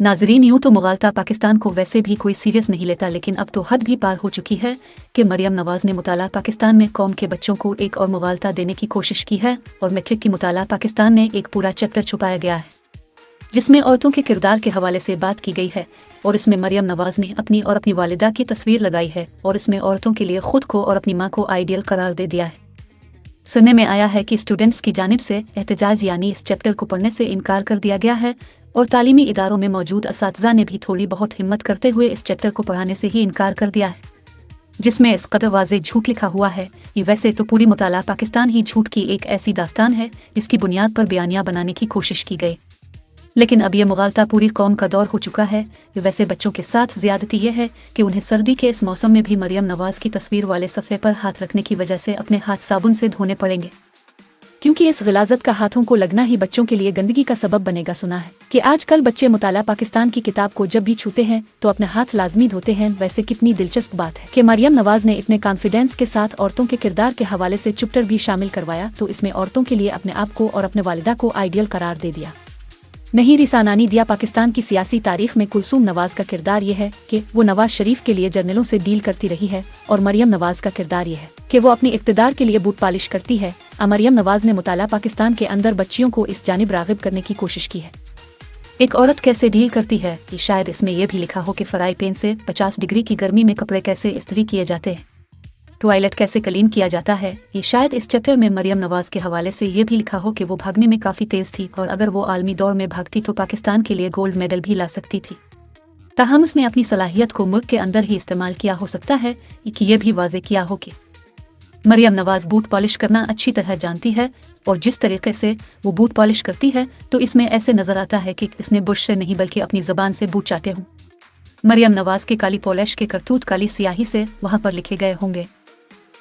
नाजरीन, यूँ तो मुगालता पाकिस्तान को वैसे भी कोई सीरियस नहीं लेता, लेकिन अब तो हद भी पार हो चुकी है कि मरियम नवाज ने मुताला पाकिस्तान में कौम के बच्चों को एक और मुगालता देने की कोशिश की है। और मैट्रिक की मुताला पाकिस्तान में एक पूरा चैप्टर छुपाया गया है जिसमें औरतों के किरदार के हवाले से बात की गई है। और इसमें मरियम नवाज ने अपनी और अपनी वालिदा की तस्वीर लगाई है और इसमें औरतों के लिए खुद को और अपनी माँ को आइडियल करार दे दिया है। सुनने में आया है कि स्टूडेंट्स की जानिब से एहतजाज यानी इस चैप्टर को पढ़ने से इनकार कर दिया गया है और तालीमी इदारों में मौजूद असातिज़ा ने भी थोड़ी बहुत हिम्मत करते हुए इस चैप्टर को पढ़ाने से ही इनकार कर दिया है, जिसमें इस कदर वाज़ेह झूठ लिखा हुआ है कि वैसे तो पूरी मुताला पाकिस्तान ही झूठ की एक ऐसी दास्तान है जिसकी बुनियाद पर बयानिया बनाने की कोशिश की गई। लेकिन अब यह मुगालता पूरी कौम का दौर हो चुका है। वैसे बच्चों के साथ ज़्यादती यह है कि उन्हें सर्दी के इस मौसम में भी मरियम नवाज की तस्वीर वाले सफ़े पर हाथ रखने की वजह से अपने हाथ साबुन से धोने पड़ेंगे, क्योंकि इस गिलाज़त का हाथों को लगना ही बच्चों के लिए गंदगी का सबब बनेगा। सुना है कि आजकल बच्चे मुताला पाकिस्तान की किताब को जब भी छूते हैं तो अपने हाथ लाजमी धोते हैं। वैसे कितनी दिलचस्प बात है कि मरियम नवाज ने इतने कॉन्फिडेंस के साथ औरतों के किरदार के हवाले से चैप्टर भी शामिल करवाया, तो इसमें औरतों के लिए अपने आप को और अपने वालिदा को आइडियल करार दे दिया। नहीं रिसानानी दिया। पाकिस्तान की सियासी तारीख में कुलसूम नवाज का किरदार यह है कि वो नवाज शरीफ के लिए जर्नलों से डील करती रही है और मरियम नवाज का किरदार यह है कि वो अपनी इक़्तिदार के लिए बूट पालिश करती है। मरियम नवाज ने मुताला पाकिस्तान के अंदर बच्चियों को इस जानिब राग़िब करने की कोशिश की है। एक औरत कैसे डील करती है कि शायद इसमें यह भी लिखा हो कि फ्राई पैन से 50 डिग्री की गर्मी में कपड़े कैसे इस्त्री किए जाते हैं, टॉयलेट कैसे क्लीन किया जाता है। ये शायद इस चैप्टर में मरियम नवाज के हवाले से ये भी लिखा हो कि वो भागने में काफ़ी तेज़ थी और अगर वो आलमी दौड़ में भागती तो पाकिस्तान के लिए गोल्ड मेडल भी ला सकती थी। ताहम उसने अपनी सलाहियत को मुल्क के अंदर ही इस्तेमाल किया। हो सकता है कि ये भी वाज़े किया हो कि मरियम नवाज बूट पॉलिश करना अच्छी तरह जानती है और जिस तरीके से वो बूट पॉलिश करती है तो इसमें ऐसे नज़र आता है कि इसने बुश से नहीं बल्कि अपनी ज़बान से बूट चाटे हों। मरियम नवाज के काली पॉलिश के करतूत काली सियाही से वहाँ पर लिखे गए होंगे।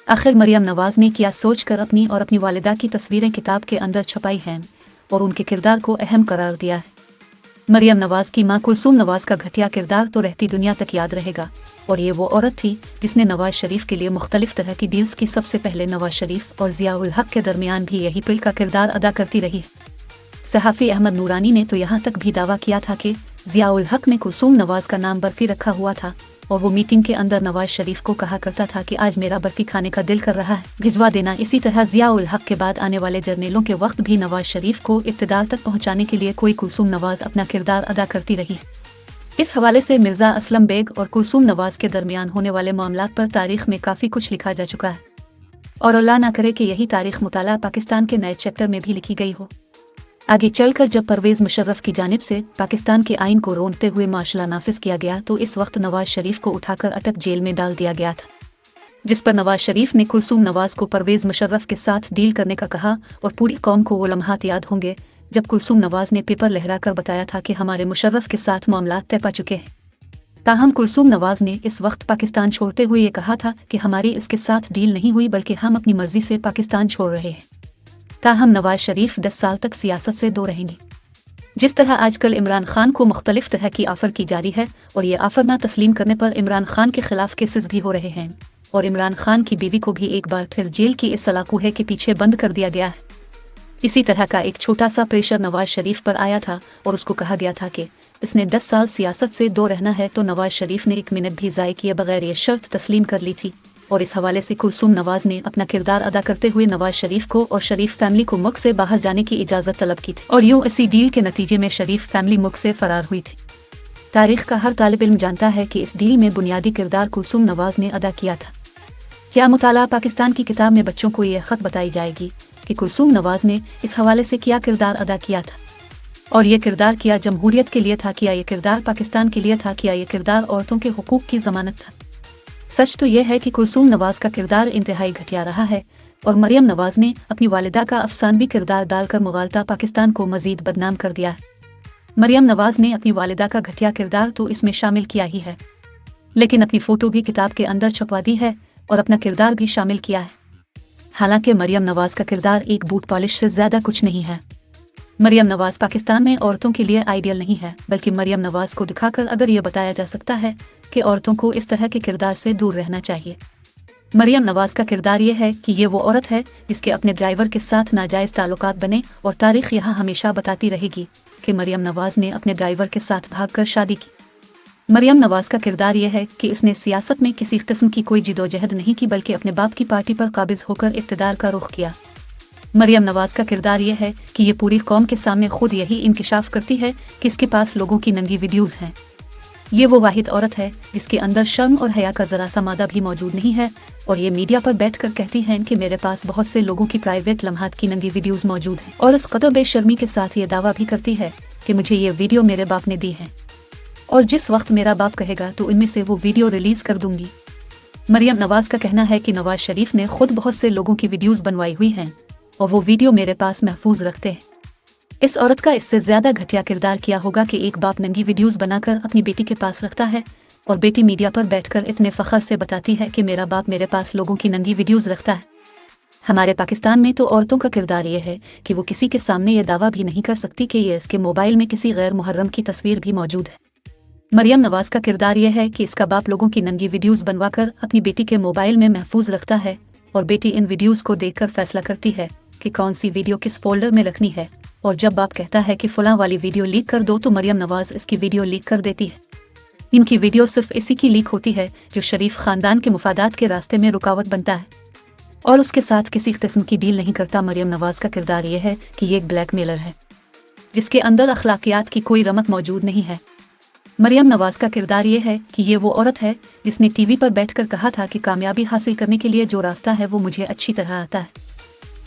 आखिर मरियम नवाज ने क्या सोचकर अपनी और अपनी वालिदा की तस्वीरें किताब के अंदर छपाई हैं और उनके किरदार को अहम करार दिया है। मरियम नवाज की मां कुलसूम नवाज का घटिया किरदार तो रहती दुनिया तक याद रहेगा और ये वो औरत थी जिसने नवाज शरीफ के लिए मुख्तलिफ तरह की डील्स की। सबसे पहले नवाज शरीफ और ज़िया-उल हक के दरमियान भी यही पिल का किरदार अदा करती रही। सहाफ़ी अहमद नूरानी ने तो यहाँ तक भी दावा किया था कि ज़िया-उल हक ने कुलसूम नवाज का नाम बर्फ़ी रखा हुआ था और वो मीटिंग के अंदर नवाज शरीफ को कहा करता था कि आज मेरा बर्फ़ी खाने का दिल कर रहा है, भिजवा देना। इसी तरह ज़िया-उल हक के बाद आने वाले जर्नलों के वक्त भी नवाज शरीफ को इक़्तिदार तक पहुँचाने के लिए कोई कुलसूम नवाज अपना किरदार अदा करती रही। इस हवाले से मिर्ज़ा असलम बेग और कुलसूम नवाज के दरमियान होने वाले मामलात पर तारीख़ में काफ़ी कुछ लिखा जा चुका है और अल्लाह ना करे कि यही तारीख़ मुताला पाकिस्तान के नए चैप्टर में भी लिखी गई हो। आगे चलकर जब परवेज़ मुशर्रफ की जानिब से पाकिस्तान के आइन को रोंदते हुए मार्शल नाफिज किया गया तो इस वक्त नवाज शरीफ को उठाकर अटक जेल में डाल दिया गया था, जिस पर नवाज शरीफ ने कुलसूम नवाज को परवेज़ मुशर्रफ के साथ डील करने का कहा। और पूरी कौम को वो लम्हात याद होंगे जब कुलसूम नवाज ने पेपर लहराकर बताया था कि हमारे मुशर्रफ के साथ मामलात तय पा चुके हैं। ताहम कुलसूम नवाज ने इस वक्त पाकिस्तान छोड़ते हुए ये कहा था कि हमारी इसके साथ डील नहीं हुई बल्कि हम अपनी मर्जी से पाकिस्तान छोड़ रहे हैं। ताहम नवाज शरीफ 10 साल तक सियासत से दूर रहेंगे। जिस तरह आजकल इमरान खान को मुख्तलिफ तरह की आफ़र की जा रही है और ये आफ़र ना तस्लीम करने पर इमरान खान के खिलाफ केसेस भी हो रहे हैं और इमरान खान की बीवी को भी एक बार फिर जेल की इस सलाखूहे के पीछे बंद कर दिया गया है। इसी तरह का एक छोटा सा प्रेशर नवाज शरीफ पर आया था और उसको कहा गया था कि इसने 10 साल सियासत से दूर रहना है, तो नवाज शरीफ ने 1 मिनट भी ज़ाय किए बगैर ये शर्त तस्लीम कर ली थी। और इस हवाले से कुलसूम नवाज ने अपना किरदार अदा करते हुए नवाज शरीफ को और शरीफ फैमिली को मुल्क से बाहर जाने की इजाज़त तलब की थी और यूँ इसी डील के नतीजे में शरीफ फैमिली मुल्क से फरार हुई थी। तारीख़ का हर तालिब इल्म जानता है कि इस डील में बुनियादी किरदार कुलसूम नवाज ने अदा किया था। क्या मुताला पाकिस्तान की किताब में बच्चों को यह ख़त बताई जाएगी कि कुलसूम नवाज ने इस हवाले से क्या किरदार अदा किया था और ये किरदार क्या जमहूरियत के लिए था, क्या ये किरदार पाकिस्तान के लिए था, क्या ये किरदार औरतों के हुकूक की ज़मानत था। सच तो यह है कि कुलसूम नवाज का किरदार इंतहाई घटिया रहा है और मरियम नवाज ने अपनी वालिदा का अफसानवी किरदार डालकर मुगालता पाकिस्तान को मज़ीद बदनाम कर दिया है। मरियम नवाज ने अपनी वालिदा का घटिया किरदार तो इसमें शामिल किया ही है, लेकिन अपनी फ़ोटो भी किताब के अंदर छपवा दी है और अपना किरदार भी शामिल किया है। हालांकि मरियम नवाज का किरदार एक बूट पॉलिश से ज़्यादा कुछ नहीं है। मरियम नवाज पाकिस्तान में औरतों के लिए आइडियल नहीं है, बल्कि मरियम नवाज को दिखाकर अगर ये बताया जा सकता है कि औरतों को इस तरह के किरदार से दूर रहना चाहिए। मरियम नवाज का किरदार ये है कि ये वो औरत है जिसके अपने ड्राइवर के साथ नाजायज़ ताल्लुकात बने और तारीख़ यहाँ हमेशा बताती रहेगी कि मरियम नवाज ने अपने ड्राइवर के साथ भागकर शादी की। मरियम नवाज का किरदार यह है कि इसने सियासत में किसी किस्म की कोई जिदोजहद नहीं की, बल्कि अपने बाप की पार्टी पर काबिज होकर इक़्तिदार का रुख किया। मरियम नवाज का किरदार यह है कि ये पूरी कौम के सामने खुद यही इंकिशाफ करती है कि इसके पास लोगों की नंगी वीडियोज़ हैं। ये वो वाहिद औरत है जिसके अंदर शर्म और हया का ज़रा सा मादा भी मौजूद नहीं है, और ये मीडिया पर बैठकर कहती हैं कि मेरे पास बहुत से लोगों की प्राइवेट लम्हात की नंगी वीडियोज़ मौजूद हैं, और इस कदर बेशर्मी के साथ ये दावा भी करती है कि मुझे ये वीडियो मेरे बाप ने दी है, और जिस वक्त मेरा बाप कहेगा तो इनमें से वो वीडियो रिलीज़ कर दूंगी। मरियम नवाज का कहना है कि नवाज शरीफ ने खुद बहुत से लोगों की वीडियोज़ बनवाई हुई हैं और वो वीडियो मेरे पास महफूज रखते हैं। इस औरत का इससे ज़्यादा घटिया किरदार किया होगा कि एक बाप नंगी वीडियोज़ बनाकर अपनी बेटी के पास रखता है और बेटी मीडिया पर बैठकर इतने फ़ख्र से बताती है कि मेरा बाप मेरे पास लोगों की नंगी वीडियोज़ रखता है। हमारे पाकिस्तान में तो औरतों का किरदार ये है कि वो किसी के सामने ये दावा भी नहीं कर सकती कि ये इसके मोबाइल में किसी गैर मुहर्रम की तस्वीर भी मौजूद है। मरियम नवाज का किरदार यह है कि इसका बाप लोगों की नंगी वीडियोज़ बनवाकर अपनी बेटी के मोबाइल में महफूज रखता है, और बेटी इन वीडियोज़ को देखकर फैसला करती है कि कौन सी वीडियो किस फोल्डर में रखनी है, और जब बाप कहता है कि फ़लाँ वाली वीडियो लीक कर दो तो मरियम नवाज इसकी वीडियो लीक कर देती है। इनकी वीडियो सिर्फ इसी की लीक होती है जो शरीफ ख़ानदान के मुफादात के रास्ते में रुकावट बनता है, और उसके साथ किसी किस्म की डील नहीं करता। मरियम नवाज का किरदार यह है कि ये एक ब्लैकमेलर है जिसके अंदर अखलाकियात की कोई रमत मौजूद नहीं है। मरियम नवाज का किरदार ये है कि ये वो औरत है जिसने टीवी पर बैठकर कहा था कि कामयाबी हासिल करने के लिए जो रास्ता है वो मुझे अच्छी तरह आता है।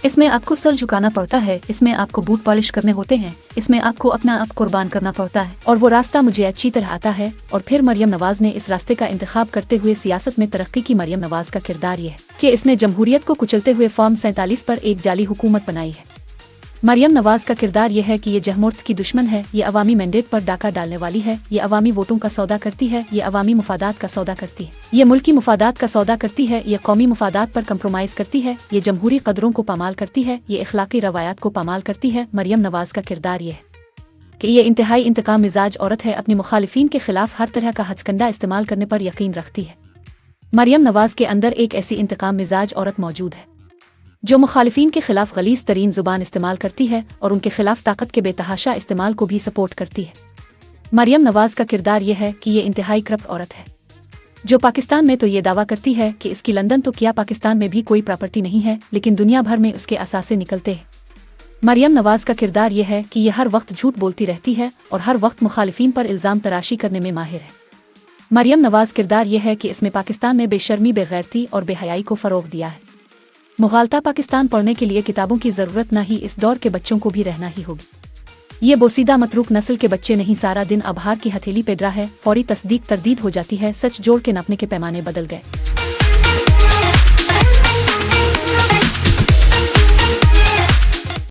इसमें आपको सर झुकाना पड़ता है, इसमें आपको बूट पॉलिश करने होते हैं, इसमें आपको अपना आप कुर्बान करना पड़ता है, और वो रास्ता मुझे अच्छी तरह आता है। और फिर मरियम नवाज ने इस रास्ते का इंतखाब करते हुए सियासत में तरक्की की। मरियम नवाज का किरदार ये है कि इसने जमहूरियत को कुचलते हुए फॉर्म 47 पर एक जाली हुकूमत बनाई है। मरियम नवाज का किरदार यह है कि ये जमहूरियत की दुश्मन है, ये अवामी मैंडेट पर डाका डालने वाली है, ये अवामी वोटों का सौदा करती है, ये अवामी मुफादात का सौदा करती है, ये मुल्की मुफादात का सौदा करती है, ये कौमी मुफादात पर कंप्रोमाइज़ करती है, ये जमहूरी कदरों को पामाल करती है, ये इखलाकी रवायात को पामाल करती है। मरियम नवाज का किरदार यह है कि ये इंतहाई इंतकाम मिजाज औरत है, अपनी मुखालिफिन के खिलाफ हर तरह का हथकंडा इस्तेमाल करने पर यकीन रखती है। मरियम नवाज के अंदर एक ऐसी इंतकाम मिजाज औरत मौजूद है जो मुखालिफिन के खिलाफ गलीज़ तरीन ज़ुबान इस्तेमाल करती है और उनके खिलाफ ताकत के बेतहाशा इस्तेमाल को भी सपोर्ट करती है। मरियम नवाज का किरदार यह है कि ये इंतहाई करप्ट औरत है जो पाकिस्तान में तो ये दावा करती है कि इसकी लंदन तो क्या पाकिस्तान में भी कोई प्रॉपर्टी नहीं है, लेकिन दुनिया भर में उसके असासे निकलते हैं। मरियम नवाज का किरदार यह है कि यह हर वक्त झूठ बोलती रहती है और हर वक्त मुखालिफिन पर इल्ज़ाम तराशी करने में माहिर है। मरियम नवाज किरदार यह है कि इसमें पाकिस्तान में बेशर्मी, बेगैरती और बेहयाई को फ़रोग़ दिया है। मुग़ालता पाकिस्तान पढ़ने के लिए किताबों की ज़रूरत ना ही इस दौर के बच्चों को भी रहना ही होगी। ये बोसीदा मतरूक नस्ल के बच्चे नहीं, सारा दिन आभार की हथेली पे ड्रा है, फौरी तस्दीक तरदीद हो जाती है, सच जोड़ के नापने के पैमाने बदल गए।